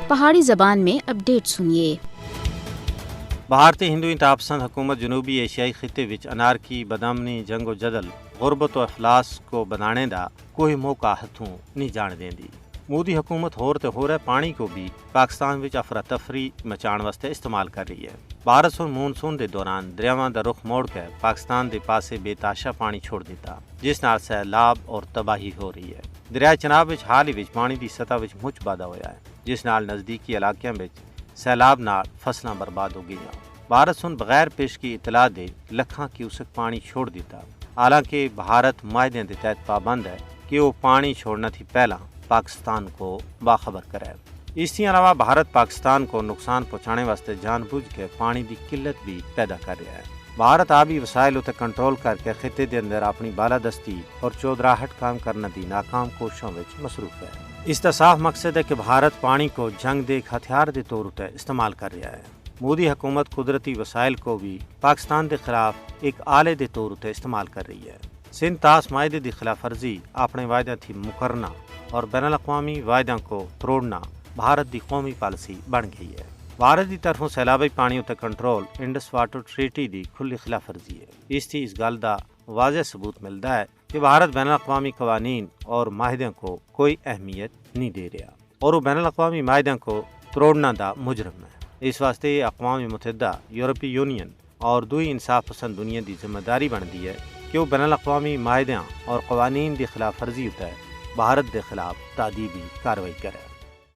پہاڑی زبان میں اپڈیٹ سنیے۔ بھارتی ہندو انتہا پسند حکومت جنوبی ایشیائی خطے وچ انارکی، بدامنی، جنگ و جدل، غربت و افلاس کو بنانے دا کوئی موقع ہتھوں نہیں جان دیندی۔ مودی حکومت ہور تے ہور پانی کو بھی پاکستان وچ افراتفری مچان واسطے استعمال کر رہی ہے۔ بھارت سن مونسون دے دوران دریاواں دا رخ موڑ کے پاکستان دے پاسے بے تاشا پانی چھوڑ دیتا، جس نال سیلاب اور تباہی ہو رہی ہے۔ دریائے چناب وچ حال ہی وچ پانی دی سطح وچ مچ واਧਾ ہویا ہے، جس نال نزدیکی علاقیاں وچ سیلاب نال فصلاں برباد ہو گئیاں۔ بھارت سن بغیر پیش کی اطلاع دے لکھاں کیوسک پانی چھوڑ دیتا، حالانکہ بھارت معاہدے دے تحت پابند ہے کہ وہ پانی چھوڑنا تھی پہلا پاکستان کو باخبر کرے۔ اس کے علاوہ بھارت پاکستان کو نقصان پہنچانے واسطے جان بوجھ کے پانی دی قلت بھی پیدا کر رہا ہے۔ بھارت آبی وسائل تے کنٹرول کر کے خطے دے اندر اپنی بالادستی اور چودراہٹ کام کرنے دی ناکام کوششوں وچ مصروف ہے۔ اس کا صاف مقصد ہے کہ بھارت پانی کو جنگ دے ایک ہتھیار دے طور تے استعمال کر رہا ہے۔ مودی حکومت قدرتی وسائل کو بھی پاکستان دے خلاف ایک آلے دے طور تے استعمال کر رہی ہے۔ سندھ طاس معاہدے دی خلاف ورزی، اپنے وعدے تھی مکرنا اور بین الاقوامی وعدوں کو توڑنا بھارت دی قومی پالیسی بن گئی ہے۔ بھارت دی طرفوں سیلابی پانی تے کنٹرول انڈس واٹر ٹریٹی دی کھلی خلاف ورزی ہے۔ اس گل دا واضح ثبوت ملتا ہے کہ بھارت بین الاقوامی قوانین اور معاہدوں کو کوئی اہمیت نہیں دے رہا اور وہ بین الاقوامی معاہدوں کو توڑنا دا مجرم ہے۔ اس واسطے اقوام متحدہ، یورپی یونین اور دوئی انصاف پسند دنیا دی ذمہ داری بنتی ہے کہ وہ بین الاقوامی معاہدوں اور قوانین دی خلاف ورزی ہوتا ہے بھارت دے خلاف تعدیبی کارروائی کرے۔